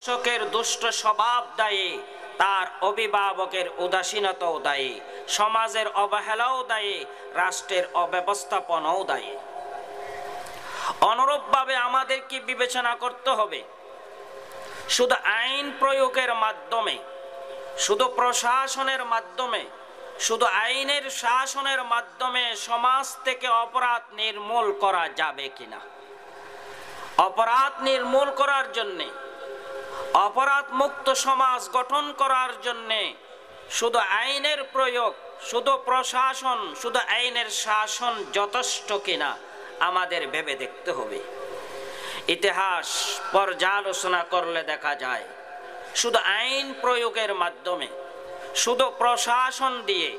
শিক্ষকের দুষ্ট স্বভাব দায়ী, তার অভিভাবকের উদাসীনতাও দায়ী, সমাজের অবহেলাও দায়ী, রাষ্ট্রের অব্যবস্থাপনাও দায়ী। অনুরূপভাবে আমাদের কি বিবেচনা করতে হবে? শুধু আইন প্রয়োগের মাধ্যমে, শুধু প্রশাসনের মাধ্যমে, শুধু আইনের শাসনের মাধ্যমে সমাজ থেকে অপরাধ নির্মূল করা যাবে কিনা? অপরাধ নির্মূল করার জন্যে, অপরাধ মুক্ত সমাজ গঠন করার জন্যে শুধু আইনের প্রয়োগ, শুধু প্রশাসন, শুধু আইনের শাসন যথেষ্ট কিনা আমাদের ভেবে দেখতে হবে। ইতিহাস পর্যালোচনা করলে দেখা যায় শুধু আইন প্রয়োগের মাধ্যমে, শুধু প্রশাসন দিয়ে,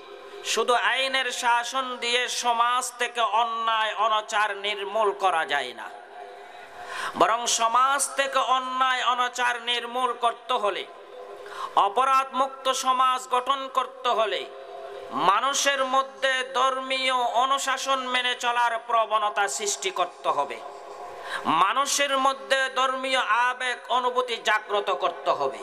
শুধু আইনের শাসন দিয়ে সমাজ থেকে অন্যায় অনাচার নির্মূল করা যায় না। বরং সমাজ থেকে অন্যায় অনাচার নির্মূল করতে হলে, অপরাধ মুক্ত সমাজ গঠন করতে হলে মানুষের মধ্যে ধর্মীয় অনুশাসন মেনে চলার প্রবণতা সৃষ্টি করতে হবে। মানুষের মধ্যে ধর্মীয় আবেগ অনুভূতি জাগ্রত করতে হবে।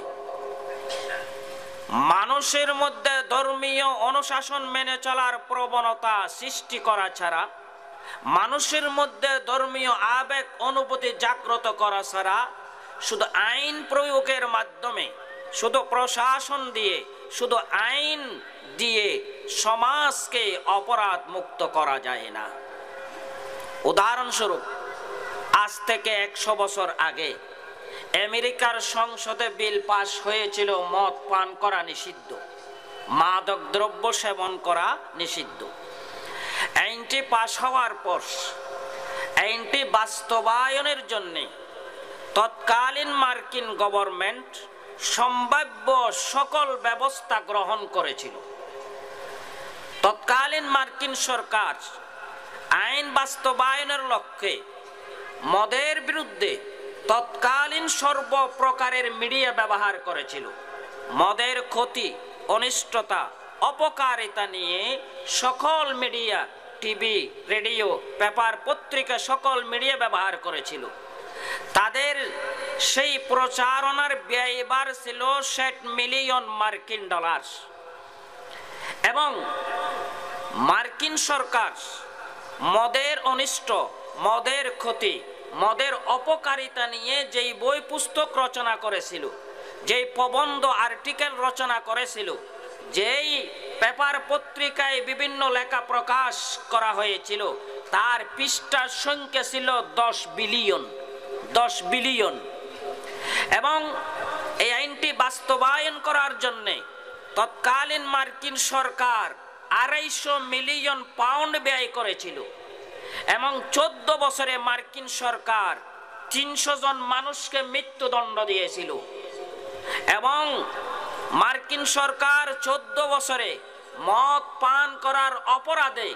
মানুষের মধ্যে ধর্মীয় অনুশাসন মেনে চলার প্রবণতা সৃষ্টি করা ছাড়া, মানুষের মধ্যে ধর্মীয় আবেগ অনুভূতি জাগ্রত করা ছাড়া শুধু আইন প্রয়োগের মাধ্যমে, শুধু প্রশাসন দিয়ে, শুধু আইন দিয়ে সমাজকে অপরাধ মুক্ত করা যায় না। উদাহরণস্বরূপ, আজ থেকে 100 বছর আগে আমেরিকার সংসদে বিল পাস হয়েছিল মদ পান করা নিষিদ্ধ, মাদক দ্রব্য সেবন করা নিষিদ্ধ। আইনটি পাস হওয়ার পর আইনটি বাস্তবায়নের জন্য তৎকালীন মার্কিন গভর্নমেন্ট সম্ভাব্য সকল ব্যবস্থা গ্রহণ করেছিল। তৎকালীন মার্কিন সরকার আইন বাস্তবায়নের লক্ষ্যে মদের বিরুদ্ধে তৎকালীন সর্বপ্রকারের মিডিয়া ব্যবহার করেছিল। মদের ক্ষতি, অনিষ্টতা, অপকারিতা নিয়ে সকল মিডিয়া, টিভি, রেডিও, পেপার, পত্রিকা, সকল মিডিয়া ব্যবহার করেছিল। তাদের সেই প্রচারণার ব্যয়ভার ছিল 60 মিলিয়ন মার্কিন ডলার। এবং মার্কিন সরকার মদের অনিষ্ট, মদের ক্ষতি, মদের অপকারিতা নিয়ে যেই বই পুস্তক রচনা করেছিল, যেই প্রবন্ধ আর্টিকেল রচনা করেছিল, যেই পেপার পত্রিকায় বিভিন্ন লেখা প্রকাশ করা হয়েছিল, তার পৃষ্ঠার সংখ্যা ছিল 10 বিলিয়ন। 10 বিলিয়ন। এবং এই আইনটি বাস্তবায়ন করার জন্যে তৎকালীন মার্কিন সরকার 250 মিলিয়ন পাউন্ড ব্যয় করেছিল। এবং 14 বছরে মার্কিন সরকার 300 জন মানুষকে মৃত্যুদণ্ড দিয়েছিল। এবং মার্কিন সরকার 14 বছরে মদ পান করার অপরাধে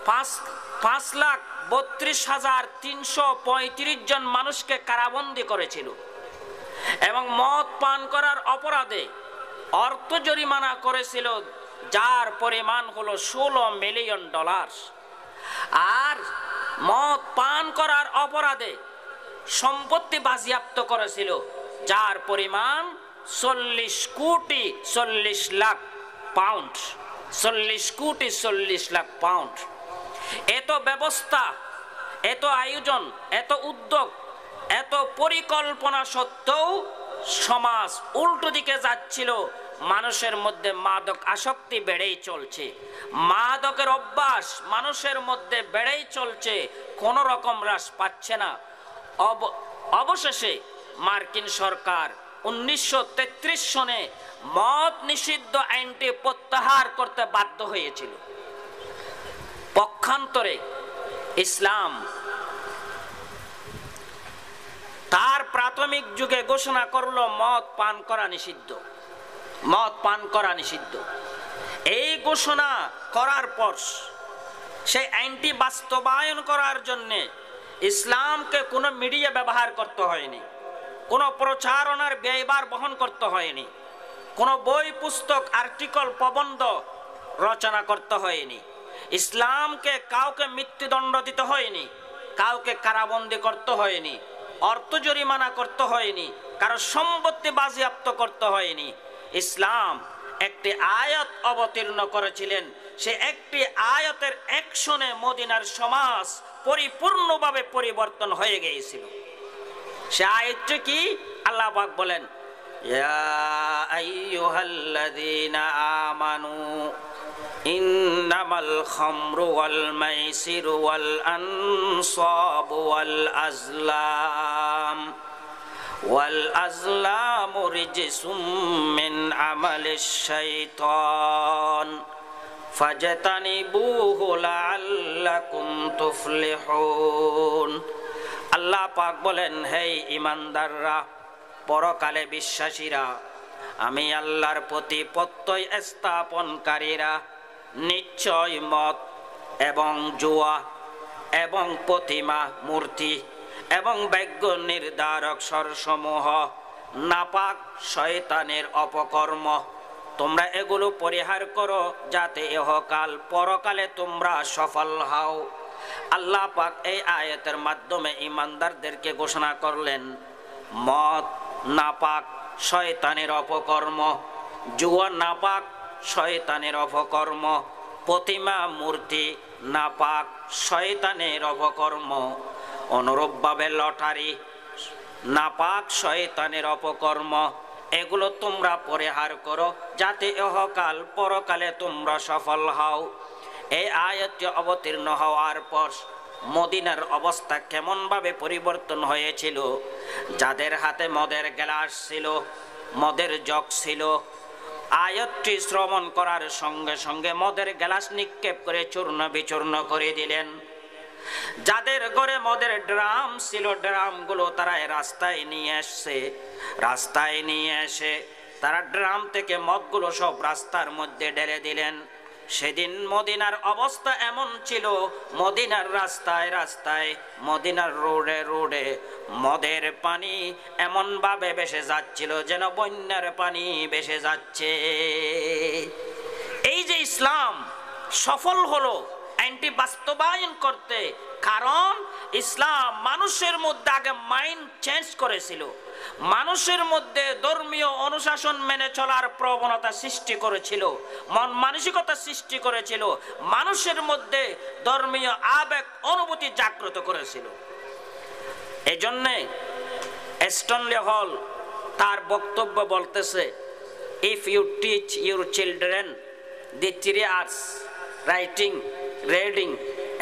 5,32,335 জন মানুষকে কারাবন্দী করেছিল। এবং মদ পান করার অপরাধে অর্থ জরিমানা করেছিল, যার পরিমাণ হলো 16 মিলিয়ন ডলার। আর মদ পান করার অপরাধে সম্পত্তি বাজেয়াপ্ত করেছিল, যার পরিমাণ 40 কোটি 40 লাখ পাউন্ড। 40 কোটি 40 লাখ পাউন্ড। এত ব্যবস্থা, এত আয়োজন, এত উদ্যোগ, এত পরিকল্পনা সত্ত্বেও সমাজ উল্টো দিকে যাচ্ছিল। মানুষের মধ্যে মাদক আসক্তি বেড়েই চলছে, মাদকের অভ্যাস মানুষের মধ্যে বেড়েই চলছে, কোনো রকম হ্রাস পাচ্ছে না। অবশেষে মার্কিন সরকার 1933 সনে মদ নিষিদ্ধ আইনটি প্রত্যাহার করতে বাধ্য হয়েছিল। পক্ষান্তরে ইসলাম তার প্রাথমিক যুগে ঘোষণা করলো মদ পান করা নিষিদ্ধ, মদ পান করা নিষিদ্ধ। এই ঘোষণা করার পর সেই আইনটি বাস্তবায়ন করার জন্যে ইসলামকে কোনো মিডিয়া ব্যবহার করতে হয়নি, কোনো প্রচারণার ব্যয়ভার বহন করতে হয়নি, কোনো বই পুস্তক আর্টিকেল প্রবন্ধ রচনা করতে হয়নি। ইসলামকে কাউকে মৃত্যুদণ্ড দিতে হয়নি, কাউকে কারাবন্দী করতে হয়নি, অর্থ জরিমানা করতে হয়নি, কারো সম্পত্তি বাজেয়াপ্ত করতে হয়নি। ইসলাম একটি আয়াত অবতীর্ণ করেছিলেন, সে একটি আয়াতের অ্যাকশনে মদিনার সমাজ পরিপূর্ণভাবে পরিবর্তন হয়ে গিয়েছিল। সে আয়াতটি কি? আল্লাহ পাক বলেন, ইয়া আইয়ুহাল্লাযীনা আমানু ইন্নামাল খামরু ওয়াল মাইসিরু ওয়াল আনসাবু ওয়াল আজলামু রিজসুম মিন আমালিশ শাইতান ফাজতানিবুহু লাআল্লাকুম তুফলিহুন। আল্লাহ পাক বলেন, হে ঈমানদাররা, পরকালে বিশ্বাসীরা, আমি আল্লাহর প্রতি প্রত্যয় স্থাপনকারীরা, নিশ্চয় মদ এবং জুয়া এবং প্রতিমা মূর্তি এবং ভাগ্য নির্ধারক স্বরসমূহ নাপাক শয়তানের অপকর্ম, তোমরা এগুলো পরিহার করো যাতে ইহকাল পরকালে তোমরা সফল হও। আল্লাহ পাক এই আয়াতের মাধ্যমে ঈমানদারদেরকে ঘোষণা করলেন, মদ নাপাক শয়তানের অপকর্ম, জুয়া নাপাক শয়তানের অপকর্ম, প্রতিমা মূর্তি নাপাক শয়তানের অপকর্ম, অনুরূপভাবে লটারি নাপাক শয়তানের অপকর্ম। এগুলো তোমরা পরিহার করো যাতে ইহকাল পরকালে তোমরা সফল হও। এই আয়াতটি অবতীর্ণ হওয়ার পর মদিনার অবস্থা কেমনভাবে পরিবর্তন হয়েছিল। যাদের হাতে মদের গ্লাস ছিল, মদের জগ ছিল, আয়াতটি শ্রবণ করার সঙ্গে সঙ্গে মদের গ্লাস নিক্ষেপ করে চূর্ণ বিচূর্ণ করে দিলেন। যাদের ঘরে মদের ড্রাম ছিল, ড্রামগুলো তারা রাস্তায় নিয়ে আসছে, রাস্তায় নিয়ে এসে তারা ড্রাম থেকে মদগুলো সব রাস্তার মধ্যে ঢেলে দিলেন। সেদিন মদিনার অবস্থা এমন ছিল, মদিনার রাস্তায় রাস্তায়, মদিনার রোডে রোডে মদের পানি এমন ভাবে ভেসে যাচ্ছিল যেন বন্যার পানি ভেসে যাচ্ছে। এই যে ইসলাম সফল হলো আইনটি বাস্তবায়ন করতে, কারণ ইসলাম মানুষের মধ্যে আগে মাইন্ড চেঞ্জ করেছিল, মানুষের মধ্যে ধর্মীয় অনুশাসন মেনে চলার প্রবণতা সৃষ্টি করেছিল, মন মানসিকতা সৃষ্টি করেছিল, মানুষের মধ্যে ধর্মীয় আবেগ অনুভূতি জাগ্রত করেছিল। এই জন্যে স্ট্যানলি হল তার বক্তব্য বলতেছে, if you teach your children the 3 Rs, writing, reading,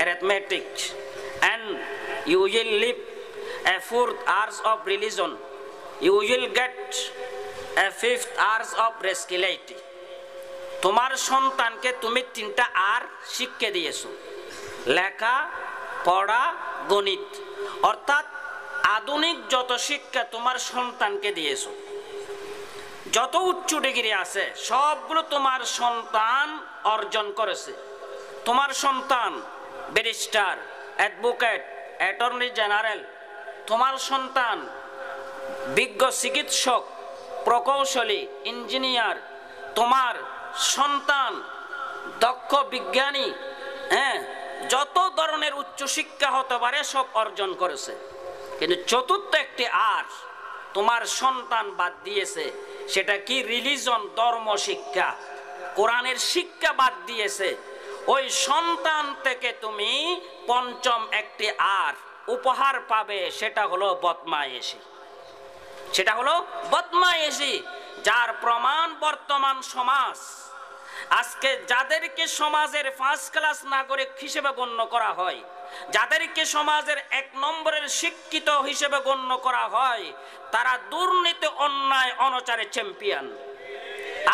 arithmetic, and you will live a 4th hours of religion, you will get a 5th hours of rascality. তোমার সন্তানকে তুমি 3টা আর শিক্ষা দিয়েছো, লেখা, পড়া, গণিত, অর্থাৎ আধুনিক যত শিক্ষা তোমার সন্তানকে দিয়েছো, যত উচ্চ ডিগ্রি আছে সবগুলো তোমার সন্তান অর্জন করেছে। তোমার সন্তান ব্যারিস্টার, অ্যাডভোকেট, অ্যাটর্নি জেনারেল, তোমার সন্তান বিজ্ঞ চিকিৎসক, প্রকৌশলী, ইঞ্জিনিয়ার, তোমার সন্তান দক্ষ বিজ্ঞানী, যত ধরনের উচ্চশিক্ষা হতে পারে সব অর্জন করেছে। কিন্তু চতুর্থ একটি আর তোমার সন্তান বাদ দিয়েছে, সেটা কি? রিলিজন, ধর্ম শিক্ষা, কোরআনের শিক্ষা বাদ দিয়েছে। ওই সন্তান থেকে তুমি পঞ্চম একটি আর উপহার পাবে, সেটা হলো বদমায়েশি, সেটা হলো বদমায়েশি, যার প্রমাণ বর্তমান সমাজ। আজকে যাদেরকে সমাজের 1st ক্লাস নাগরিক হিসেবে গণ্য করা হয়, যাদেরকে সমাজের 1 নম্বরের শিক্ষিত হিসেবে গণ্য করা হয়, তারা দুর্নীতি, অন্যায়, অনাচারে চ্যাম্পিয়ন।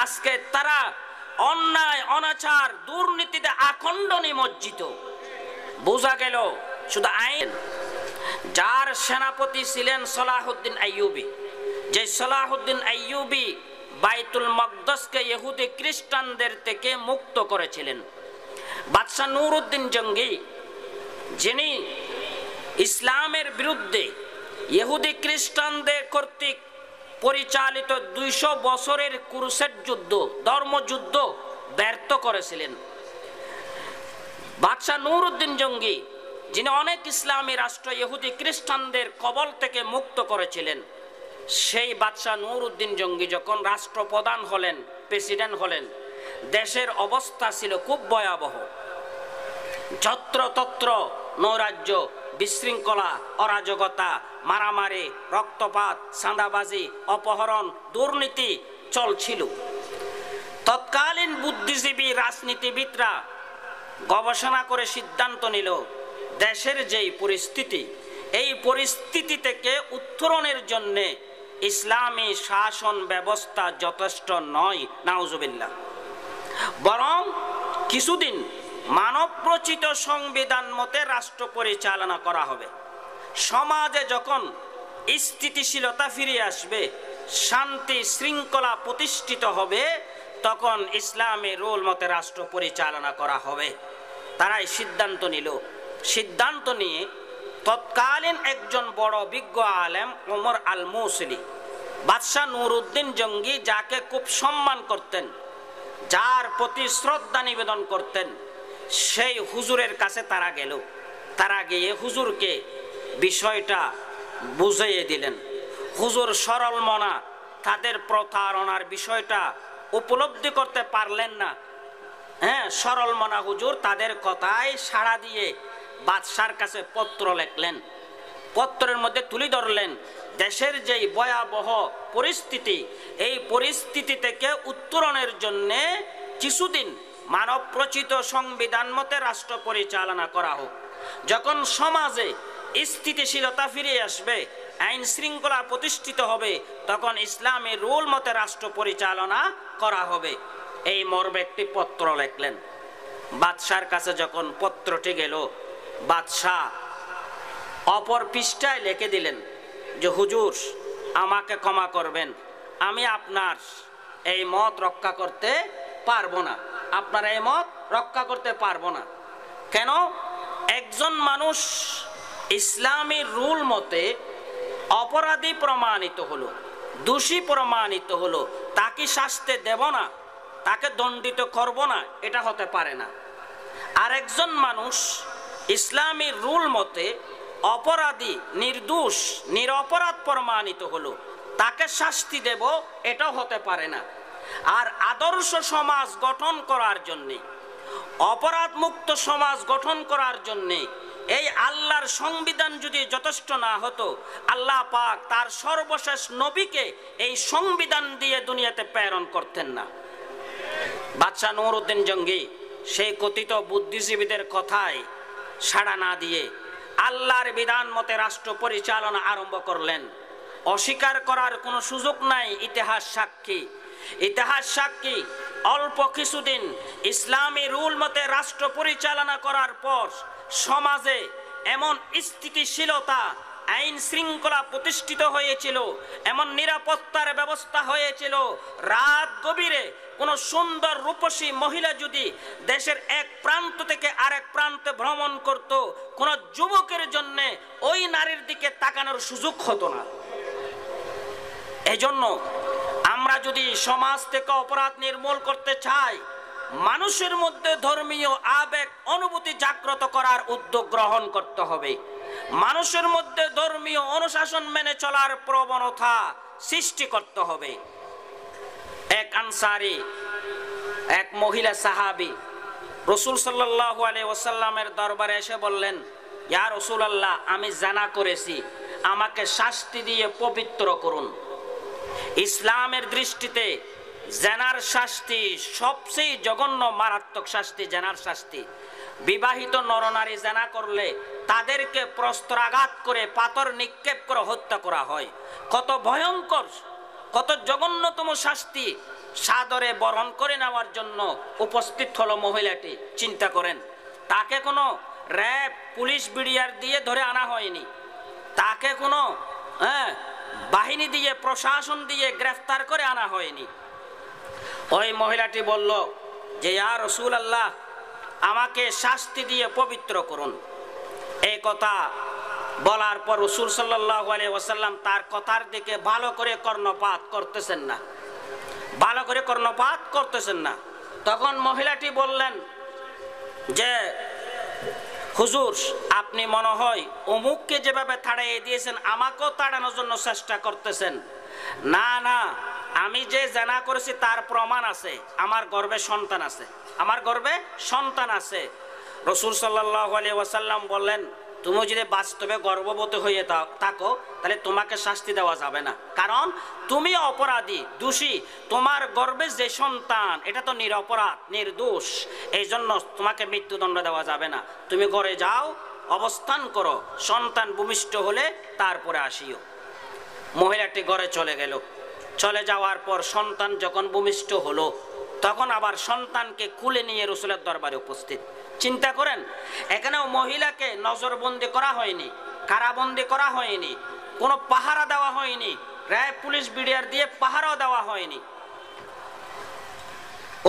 আজকে তারা অন্যায়, অনাচার, দুর্নীতিতে আখণ্ড নিমজ্জিত। বোঝা গেল শুধু আইন। যার সেনাপতি ছিলেন সালাহউদ্দিন আইয়ুবী, যে সালাহউদ্দিন আইয়ুবী বাইতুল মকদসকে ইহুদি খ্রিস্টানদের থেকে মুক্ত করেছিলেন। বাদশাহ নুরউদ্দিন জঙ্গি, যিনি ইসলামের বিরুদ্ধে ইহুদি খ্রিস্টানদের কর্তৃক পরিচালিত 200 বছরের ক্রুসেড যুদ্ধ, ধর্মযুদ্ধ ব্যর্থ করেছিলেন। বাদশাহ নুরউদ্দিন জঙ্গি, যিনি অনেক ইসলামী রাষ্ট্র ইহুদি খ্রিস্টানদের কবল থেকে মুক্ত করেছিলেন, সেই বাদশাহ নুরউদ্দিন জঙ্গি যখন রাষ্ট্রপ্রধান হলেন, প্রেসিডেন্ট হলেন, দেশের অবস্থা ছিল খুব ভয়াবহ। যত্রতত্র নৈরাজ্য, বিশৃঙ্খলা, অরাজকতা, মারামারি, রক্তপাত, চাঁদাবাজি, অপহরণ, দুর্নীতি চলছিল। তৎকালীন বুদ্ধিজীবী রাজনীতিবিদরা গবেষণা করে সিদ্ধান্ত নিল, দেশের যেই পরিস্থিতি, এই পরিস্থিতি থেকে উত্তরণের জন্যে ইসলামী শাসন ব্যবস্থা যথেষ্ট নয়, নাউজুবিল্লাহ, বরং কিছুদিন মানবরচিত সংবিধান মতে রাষ্ট্র পরিচালনা করা হবে। সমাজে যখন স্থিতিশীলতা ফিরে আসবে, শান্তি শৃঙ্খলা প্রতিষ্ঠিত হবে, তখন ইসলামী রুল মতে রাষ্ট্র পরিচালনা করা হবে। তারাই সিদ্ধান্ত নিল। সিদ্ধান্ত নিয়ে তৎকালীন একজন বড় বিজ্ঞ আলেম ওমর আল মৌসলি, বাদশাহ নুরউদ্দিন জঙ্গি যাকে খুব সম্মান করতেন, যার প্রতি শ্রদ্ধা নিবেদন করতেন, সেই হুজুরের কাছে তারা গেল। তারা গিয়ে হুজুরকে বিষয়টা বুঝিয়ে দিলেন। হুজুর সরল মনা তাদের প্রতারণার বিষয়টা উপলব্ধি করতে পারলেন না। সরল মনা হুজুর তাদের কথায় সাড়া দিয়ে বাদশার কাছে পত্র লিখলেন। পত্রের মধ্যে তুলে ধরলেন দেশের যেই ভয়াবহ পরিস্থিতি, এই পরিস্থিতি থেকে উত্তরণের জন্য কিছুদিন মানব রচিত সংবিধান মতে রাষ্ট্র পরিচালনা করা হোক। যখন সমাজে স্থিতিশীলতা ফিরে আসবে, আইন শৃঙ্খলা প্রতিষ্ঠিত হবে, তখন ইসলামী রুল মতে রাষ্ট্র পরিচালনা করা হবে। এই মর্মে একটি পত্র লিখলেন। বাদশার কাছে যখন পত্রটি গেল, বাদশাহ অপর পৃষ্ঠায় লিখে দিলেন যে, হুজুর আমাকে ক্ষমা করবেন, আমি আপনার এই মত রক্ষা করতে পারবো না, আপনার এই মত রক্ষা করতে পারবো না। কেন? একজন মানুষ ইসলামী রুল মতে অপরাধী প্রমাণিত হলো, দোষী প্রমাণিত হলো, তাকে শাস্তি দেব না, তাকে দণ্ডিত করব না, এটা হতে পারে না। আর একজন মানুষ ইসলামী রুল মতে অপরাধী, নির্দোষ, নিরপরাধ প্রমাণিত হলো, তাকে শাস্তি দেব, এটাও হতে পারে না। আর আদর্শ সমাজ গঠন করার জন্যে, অপরাধ মুক্ত সমাজ গঠন করার জন্যে এই আল্লাহর সংবিধান যদি যথেষ্ট না হতো, আল্লাহ পাক তার সর্বশেষ নবীকে এই সংবিধান দিয়ে দুনিয়াতে প্রেরণ করতেন না। বাদশাহ নুরউদ্দিন জঙ্গি সেই কথিত বুদ্ধিজীবীদের কথায় সাড়া না দিয়ে আল্লাহর বিধান মতে রাষ্ট্র পরিচালনা আরম্ভ করলেন। অস্বীকার করার কোনো সুযোগ নাই, ইতিহাস সাক্ষী। ইতিহাস সাক্ষী, অল্প কিছুদিন ইসলামী রুল মতে রাষ্ট্র পরিচালনা করার পর সমাজে এমন স্থিতিশীলতা, আইন শৃঙ্খলা প্রতিষ্ঠিত হয়েছিল, এমন নিরাপত্তার ব্যবস্থা হয়েছিল, রাত গভীরে কোনো সুন্দর রূপসী মহিলা যদি দেশের এক প্রান্ত থেকে আরেক প্রান্তে ভ্রমণ করত, কোনো যুবকের জন্য ওই নারীর দিকে তাকানোর সুযোগ হতো না। এজন্য আমরা যদি সমাজ থেকে অপরাধ নির্মূল করতে চাই, মানুষের মধ্যে ধর্মীয় আবেগ অনুভূতি জাগ্রত করার উদ্যোগ গ্রহণ করতে হবে। মানুষের মধ্যে ধর্মীয় অনুশাসন মেনে চলার প্রবণতা সৃষ্টি করতে হবে। এক আনসারী, এক মহিলা সাহাবী রাসূল সাল্লাল্লাহু আলাইহি ওয়াসাল্লামের দরবারে এসে বললেন, ইয়া রাসূলুল্লাহ, আমি জিনা করেছি, আমাকে শাস্তি দিয়ে পবিত্র করুন। ইসলামের দৃষ্টিতে জিনার শাস্তি সবচেয়ে জঘন্য মারাত্মক শাস্তি, জিনার শাস্তি। বিবাহিত নরনারী জিনা করলে তাদেরকে প্রস্ত্রাঘাত করে পাথর নিক্ষেপ করে হত্যা করা হয়। কত ভয়ঙ্কর, কত জঘন্যতম শাস্তি সাদরে বরণ করে নেওয়ার জন্য উপস্থিত হলো মহিলাটি। চিন্তা করেন, তাকে কোনো র্যাব, পুলিশ, বিডিআর দিয়ে ধরে আনা হয়নি, তাকে কোনো বাহিনী দিয়ে, প্রশাসন দিয়ে গ্রেফতার করে আনা হয়নি। ওই মহিলাটি বলল যে, ইয়া রাসূলুল্লাহ, আমাকে শাস্তি দিয়ে পবিত্র করুন। এই কথা বলার পর রাসূল সাল্লাল্লাহু আলাইহি ওয়াসাল্লাম তার কথার দিকে ভালো করে কর্ণপাত করতেছেন না, ভালো করে কর্ণপাত করতেছেন না। তখন মহিলাটি বললেন যে, হুজুর আপনি মনে হয় অমুককে যেভাবে তাড়িয়ে দিয়েছেন আমাকেও তাড়ানোর জন্য চেষ্টা করতেছেন। না না, আমি যে জেনা করেছি তার প্রমাণ আছে, আমার গর্ভে সন্তান আছে, আমার গর্ভে সন্তান আছে। রাসূল সাল্লাল্লাহু আলাইহি ওয়াসাল্লাম বললেন, তুমি যদি বাস্তবে গর্ভবতী হয়ে থাকো তাহলে তোমাকে শাস্তি দেওয়া যাবে না, কারণ তুমি অপরাধী, দোষী। তোমার গর্ভে যে সন্তান এটা তো নিরপরাধ, নির্দোষ, এই জন্য তোমাকে মৃত্যুদণ্ড দেওয়া যাবে না। তুমি ঘরে যাও, অবস্থান করো, সন্তান ভূমিষ্ঠ হলে তারপরে আসিও। মহিলাটি ঘরে চলে গেল। চলে যাওয়ার পর সন্তান যখন ভূমিষ্ঠ হলো তখন আবার সন্তানকে কুলে নিয়ে রাসূলের দরবারে উপস্থিত। চিন্তা করেন, এখানেও মহিলাকে নজরবন্দি করা হয়নি, কারাবন্দি করা হয়নি, কোনো পাহারা দেওয়া হয়নি, র্যাব পুলিশ বিডিআর দিয়ে পাহারাও দেওয়া হয়নি।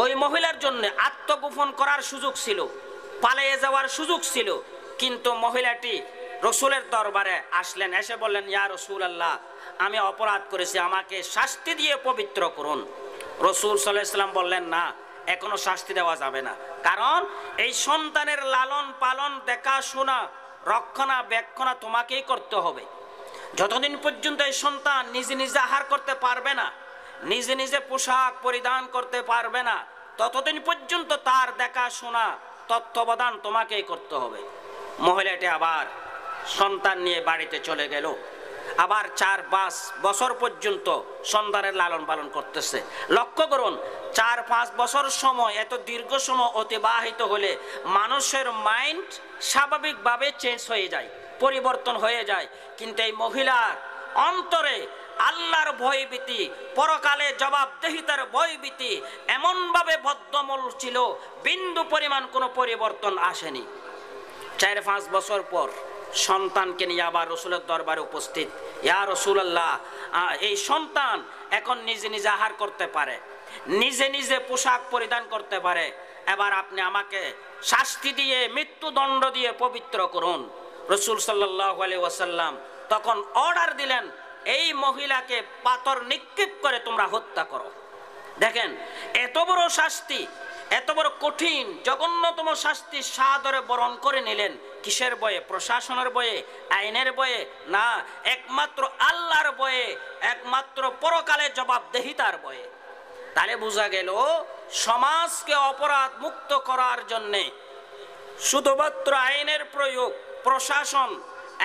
ওই মহিলার জন্য আত্মগোপন করার সুযোগ ছিল, পালিয়ে যাওয়ার সুযোগ ছিল, কিন্তু মহিলাটি রাসূলের দরবারে আসলেন, এসে বললেন, ইয়া রাসূলুল্লাহ, আমি অপরাধ করেছি, আমাকে শাস্তি দিয়ে পবিত্র করুন। রাসূল সাল্লাল্লাহু আলাইহি ওয়াসাল্লাম বললেন, না, এখনো শাস্তি দেওয়া যাবে না, কারণ এই সন্তানের লালন পালন, দেখাশোনা, রক্ষণাবেক্ষণা তোমাকেই করতে হবে। যতদিন পর্যন্ত এই সন্তান নিজে নিজে আহার করতে পারবে না, নিজে নিজে পোশাক পরিধান করতে পারবে না, ততদিন পর্যন্ত তার দেখাশোনা, তত্ত্বাবধান তোমাকেই করতে হবে। মহিলাটি আবার সন্তান নিয়ে বাড়িতে চলে গেল। আবার 4-5 বছর পর্যন্ত সন্তানের লালন পালন করতেছে। লক্ষ্য করুন, 4-5 বছর সময়, এত দীর্ঘ সময় অতিবাহিত হলে মানুষের মাইন্ড স্বাভাবিকভাবে চেঞ্জ হয়ে যায়, পরিবর্তন হয়ে যায়। কিন্তু এই মহিলার অন্তরে আল্লাহর ভয়ভীতি, পরকালে জবাবদেহিতার ভয়ভীতি এমনভাবে বদ্ধমূল ছিল, বিন্দু পরিমাণ কোনো পরিবর্তন আসেনি। 4-5 বছর পর সন্তানকে নিয়ে আবার রাসূলের দরবারে উপস্থিত। ইয়া রাসূলুল্লাহ, এই সন্তান এখন নিজে নিজে আহার করতে পারে, নিজে নিজে পোশাক পরিধান করতে পারে, এবার আপনি আমাকে শাস্তি দিয়ে, মৃত্যুদণ্ড দিয়ে পবিত্র করুন। রাসূল সাল্লাল্লাহু আলাইহি ওয়াসাল্লাম তখন অর্ডার দিলেন, এই মহিলাকে পাথর নিক্ষেপ করে তোমরা হত্যা করো। দেখেন, এত বড় শাস্তি, এত বড় কঠিন জঘন্যতম শাস্তি সাদরে বরণ করে নিলেন। কিসের বয়ে? প্রশাসনের বয়ে, আইনের বয়ে না, একমাত্র আল্লাহর বয়ে, একমাত্র পরকালে জবাবদেহিতার বয়ে। তাহলে বোঝা গেল, সমাজকে অপরাধ মুক্ত করার জন্যে শুধুমাত্র আইনের প্রয়োগ, প্রশাসন,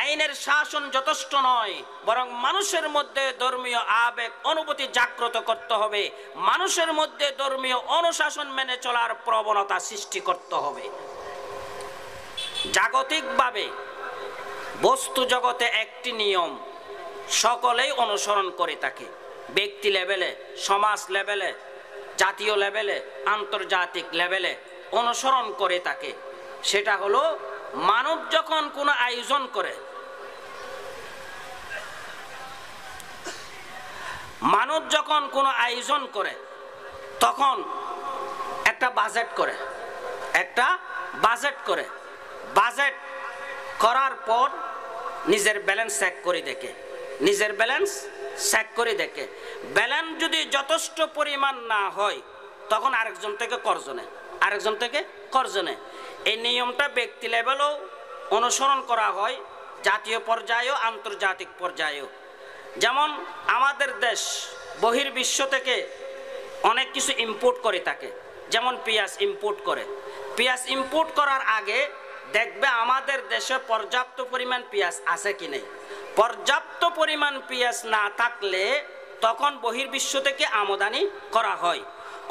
আইনের শাসন যথেষ্ট নয়, বরং মানুষের মধ্যে ধর্মীয় আবেগ, অনুভূতি জাগ্রত করতে হবে। মানুষের মধ্যে ধর্মীয় অনুশাসন মেনে চলার প্রবণতা সৃষ্টি করতে হবে। জাগতিকভাবে বস্তু জগতে একটি নিয়ম সকলেই অনুসরণ করে থাকে, ব্যক্তি লেভেলে, সমাজ লেভেলে, জাতীয় লেভেলে, আন্তর্জাতিক লেভেলে অনুসরণ করে থাকে। সেটা হলো, মানব যখন কোনো আয়োজন করে, মানব যখন কোনো আয়োজন করে তখন একটা বাজেট করে, একটা বাজেট করে, বাজেট করার পর নিজের ব্যালেন্স চেক করে দেখে, নিজের ব্যালেন্স চেক করে দেখে, ব্যালেন্স যদি যথেষ্ট পরিমাণ না হয় তখন আরেকজন থেকে কর্জ নেয়, আরেকজন থেকে কর্জ নেয়। এই নিয়মটা ব্যক্তি লেভেলেও অনুসরণ করা হয়, জাতীয় পর্যায়েও, আন্তর্জাতিক পর্যায়েও। যেমন আমাদের দেশ বহির্বিশ্ব থেকে অনেক কিছু ইম্পোর্ট করে থাকে, যেমন পেঁয়াজ ইম্পোর্ট করে। পেঁয়াজ ইম্পোর্ট করার আগে দেখবে আমাদের দেশে পর্যাপ্ত পরিমাণ পেঁয়াজ আছে কি নেই। পর্যাপ্ত পরিমাণ পেঁয়াজ না থাকলে তখন বহির্বিশ্ব থেকে আমদানি করা হয়।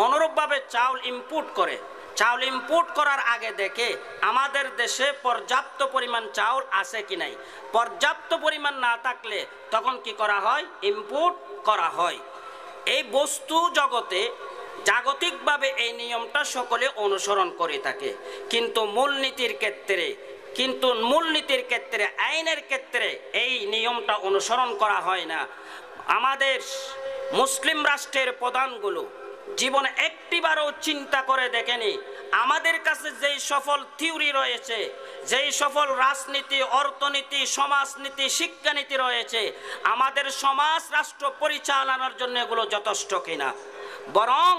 অনুরূপভাবে চাউল ইম্পোর্ট করে, চাউল ইম্পোর্ট করার আগে দেখে আমাদের দেশে পর্যাপ্ত পরিমাণ চাউল আছে কি নাই। পর্যাপ্ত পরিমাণ না থাকলে তখন কি করা হয়? ইম্পোর্ট করা হয়। এই বস্তু জগতে জাগতিকভাবে এই নিয়মটা সকলে অনুসরণ করে থাকে, কিন্তু মূলনীতির ক্ষেত্রে আইনের ক্ষেত্রে এই নিয়মটা অনুসরণ করা হয় না। আমাদের মুসলিম রাষ্ট্রের প্রধানগুলো জীবনে একটিবারও চিন্তা করে দেখেনি আমাদের কাছে যেই সফল থিওরি রয়েছে, যেই সফল রাজনীতি, অর্থনীতি, সমাজনীতি, শিক্ষানীতি রয়েছে, আমাদের সমাজ রাষ্ট্র পরিচালনার জন্য এগুলো যথেষ্ট কিনা। বরং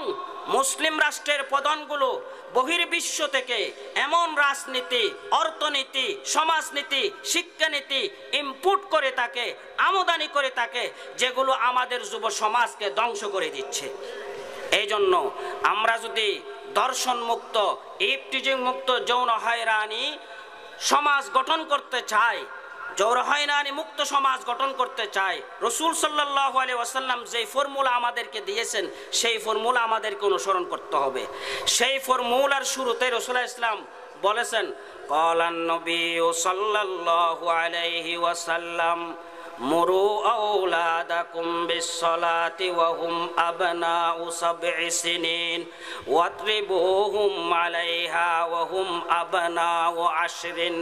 মুসলিম রাষ্ট্রের প্রধানগুলো বহির্বিশ্ব থেকে এমন রাজনীতি, অর্থনীতি, সমাজনীতি, শিক্ষানীতি ইনপুট করে থাকে, আমদানি করে থাকে, যেগুলো আমাদের যুব সমাজকে ধ্বংস করে দিচ্ছে। এই জন্য আমরা যদি দর্শন মুক্ত, ইফটিজিং মুক্ত, যৌন হয়রানি সমাজ গঠন করতে চাই, যৌন হয়রানি মুক্ত সমাজ গঠন করতে চাই, রাসূল সাল্লাল্লাহু আলাইহি ওয়াসাল্লাম যে ফর্মুলা আমাদেরকে দিয়েছেন সেই ফর্মুলা আমাদেরকে অনুসরণ করতে হবে। সেই ফর্মুলার শুরুতে রাসূলুল্লাহ ইসলাম বলেছেন, ক্বালান নবী সাল্লাল্লাহু আলাইহি ওয়াসাল্লাম মুরু আওলাদাকুম বিসসালাতি ওয়া হুম আবনাউ সাবঈ সিনিন ওয়াতরিবুহুম আলাইহা ওয়া হুম আবনাউ আশরিন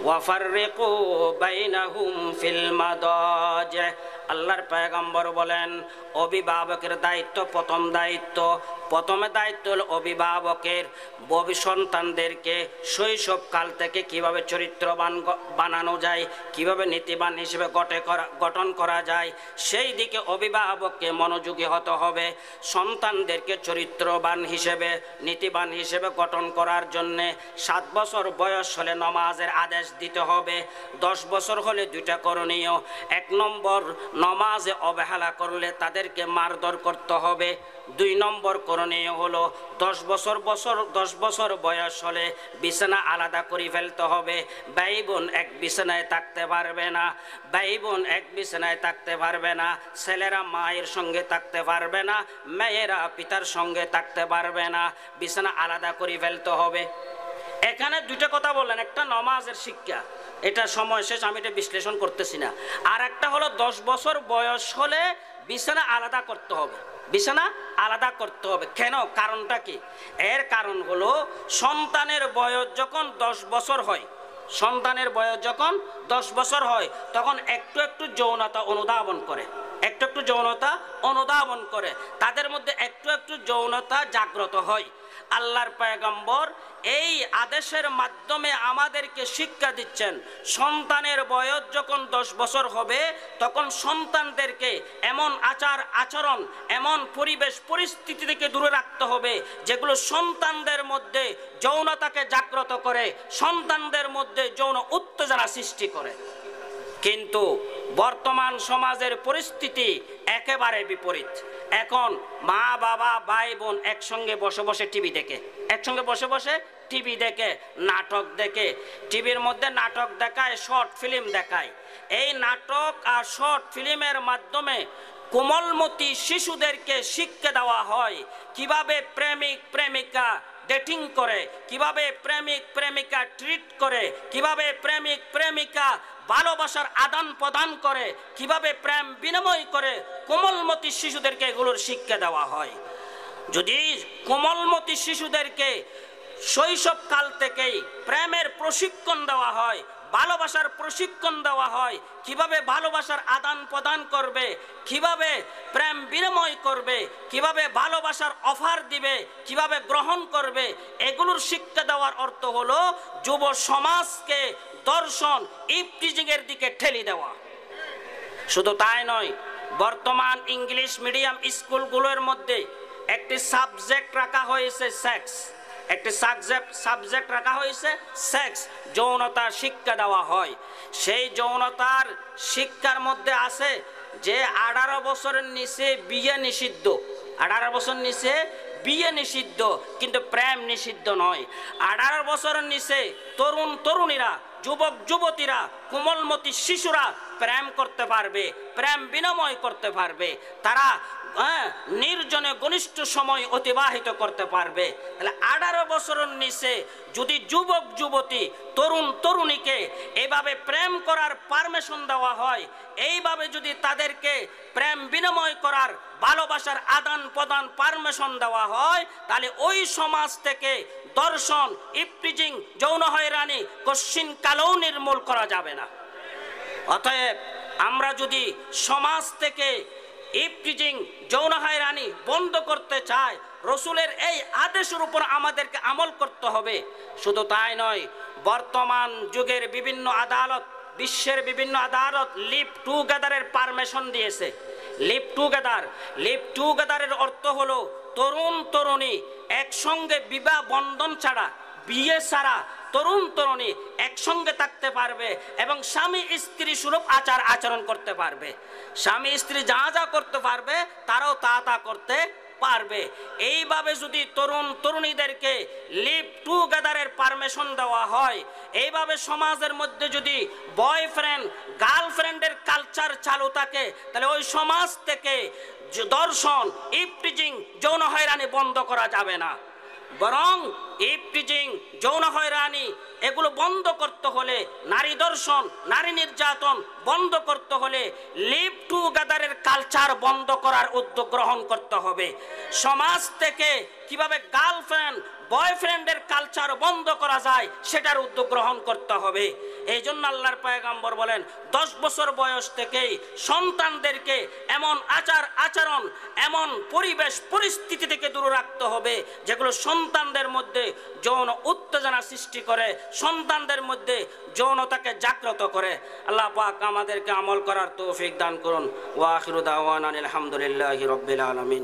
ওয়া ফাররিকু বাইনাহুম ফিল মাদাজি। আল্লাহর পয়গম্বর বলেন, অভিভাবকের দায়িত্ব, প্রথমে দায়িত্ব হলো অভিভাবকের সন্তানদেরকে শৈশবকাল থেকে কিভাবে চরিত্রবান বানানো যায়, কিভাবে নীতিবান হিসেবে গঠন করা যায়, সেই দিকে অভিভাবককে মনোযোগী হতে হবে। সন্তানদেরকে চরিত্রবান হিসেবে, নীতিবান হিসেবে গঠন করার জন্যে 7 বছর বয়স হলে নমাজের আদেশ দিতে হবে। 10 বছর হলে 2টা করণীয়। 1 নম্বর, নমাজে অবহেলা করলে তাদেরকে মারধর করতে হবে। 2 নম্বর করণীয় হলো 10 বছর বয়স হলে বিছানা আলাদা করে ফেলতে হবে। ভাই বোন এক বিছানায় থাকতে পারবে না, এক বিছানায় থাকতে পারবে না। ছেলেরা মায়ের সঙ্গে থাকতে পারবে না, মেয়েরা পিতার সঙ্গে থাকতে পারবে না। বিছানা আলাদা করে ফেলতে হবে। এখানে 2টা কথা বললেন, একটা নমাজের শিক্ষা, এটা সময় শেষ, আমি এটা বিশ্লেষণ করতেছি না। আর একটা হলো 10 বছর বয়স হলে বিছানা আলাদা করতে হবে, বিছানা আলাদা করতে হবে। কেন? কারণটা কি? এর কারণ হলো সন্তানের বয়স যখন 10 বছর হয়, সন্তানের বয়স যখন 10 বছর হয়, তখন একটু যৌনতা অনুধাবন করে, একটু যৌনতা অনুধাবন করে, তাদের মধ্যে একটু যৌনতা জাগ্রত হয়। আল্লাহর পয়গম্বর এই আদেশের মাধ্যমে আমাদেরকে শিক্ষা দিচ্ছেন, সন্তানের বয়স যখন 10 বছর হবে তখন সন্তানদেরকে এমন আচরণ, এমন পরিবেশ পরিস্থিতি থেকে দূরে রাখতে হবে যেগুলো সন্তানদের মধ্যে যৌনতাকে জাগ্রত করে, সন্তানদের মধ্যে যৌন উত্তেজনা সৃষ্টি করে। কিন্তু বর্তমান সমাজের পরিস্থিতি একেবারে বিপরীত। এখন মা বাবা ভাই বোন একসঙ্গে বসে টিভি দেখে, নাটক দেখে, টিভির মধ্যে নাটক দেখায়, শর্ট ফিল্ম দেখায়। এই নাটক আর শর্ট ফিল্মের মাধ্যমে কোমলমতি শিশুদেরকে শিক্ষা দেওয়া হয় কিভাবে প্রেমিক প্রেমিকা ডেটিং করে, কিভাবে প্রেমিক প্রেমিকা ট্রিট করে, কিভাবে প্রেমিক প্রেমিকা ভালোবাসার আদান প্রদান করে, কিভাবে প্রেম বিনিময় করে। কোমলমতি শিশুদেরকে এগুলোর শিক্ষা দেওয়া হয়। যদি কোমলমতি শিশুদেরকে শৈশবকাল থেকেই প্রেমের প্রশিক্ষণ দেওয়া হয়, ভালোবাসার প্রশিক্ষণ দেওয়া হয়, কিভাবে ভালোবাসার আদান প্রদান করবে, কিভাবে প্রেম বিনিময় করবে, কিভাবে ভালোবাসার অফার দিবে, কিভাবে গ্রহণ করবে, এগুলোর শিক্ষা দেওয়ার অর্থ হলো যুব সমাজকে দর্শন ইফটিজিং এর দিকে ঠেলে দেওয়া। শুধু তাই নয়, বর্তমান ইংলিশ মিডিয়াম স্কুলগুলোর মধ্যে একটি সাবজেক্ট রাখা হয়েছে সেক্স, একটি সাবজেক্ট রাখা হয়েছে সেক্স, যৌনতার শিক্ষা দেওয়া হয়। সেই যৌনতার শিক্ষার মধ্যে আছে যে 18 বছরের নিচে বিয়ে নিষিদ্ধ, 18 বছর নিচে বিয়ে নিষিদ্ধ, কিন্তু প্রেম নিষিদ্ধ নয়। 18 বছরের নিচে তরুণ তরুণীরা, যুবক যুবতীরা, কোমলমতি শিশুরা প্রেম করতে পারবে, প্রেম বিনিময় করতে পারবে, তারা নির্জনে ঘনিষ্ঠ সময় অতিবাহিত করতে পারবে। তাহলে 18 বছরের নিচে যদি যুবক যুবতী, তরুণ তরুণীকে এইভাবে প্রেম করার পারমিশন দেওয়া হয়, এইভাবে যদি তাদেরকে প্রেম বিনিময় করার, ভালোবাসার আদান প্রদান পারমিশন দেওয়া হয়, তাহলে ওই সমাজ থেকে দর্শন, ইফটিজিং, যৌন হয়রানি কশ্চিন কালেও নির্মূল করা যাবে না। অতএব আমরা যদি সমাজ থেকে ইফটিজিং, যৌন হয়রানি বন্ধ করতে চাই, রসুলের এই আদেশের উপর আমাদেরকে আমল করতে হবে। শুধু তাই নয়, বর্তমান যুগের বিভিন্ন আদালত, বিশ্বের বিভিন্ন আদালত লিভ টুগেদারের পারমিশন দিয়েছে। Live together. লিভ টুগেদারের অর্থ হলো তরুণ তরুণী একসঙ্গে বিবাহ বন্ধন ছাড়া, বিয়ে ছাড়া তরুণ তরুণী একসঙ্গে থাকতে পারবে এবং স্বামী স্ত্রী স্বরূপ আচার আচরণ করতে পারবে। স্বামী স্ত্রী যা যা করতে পারবে তারাও তা তা করতে পারবে। এইভাবে যদি তরুণ তরুণীদেরকে লিভ টুগেদারের পারমিশন দেওয়া হয়, এইভাবে সমাজের মধ্যে যদি বয়ফ্রেন্ড গার্লফ্রেন্ডের কালচার চালু থাকে, তাহলে ওই সমাজ থেকে দর্শন, ইফটিজিং, যৌন হয়রানি বন্ধ করা যাবে না। বরং ইফটিজিং, যৌন হয়রানি এগুলো বন্ধ করতে হলে, নারী দর্শন, নারী নির্যাতন বন্ধ করতে হলে লিভ টুগেদারের কালচার বন্ধ করার উদ্যোগ গ্রহণ করতে হবে। সমাজ থেকে কিভাবে গার্লফ্রেন্ড বয়ফ্রেন্ডের কালচার বন্ধ করা যায় সেটার উদ্যোগ গ্রহণ করতে হবে। এই জন্য আল্লাহর পয়গম্বর বলেন 10 বছর বয়স থেকেই সন্তানদেরকে এমন আচার আচরণ, এমন পরিবেশ পরিস্থিতি থেকে দূরে রাখতে হবে যেগুলো সন্তানদের মধ্যে যৌন উত্তেজনা সৃষ্টি করে, সন্তানদের মধ্যে যৌনতাকে জাগ্রত করে। আল্লাহ পাক আমাদেরকে আমল করার তৌফিক দান করুন। ওয়া আখিরু দাওয়ানা আলহামদুলিল্লাহি রাব্বিল আলামিন।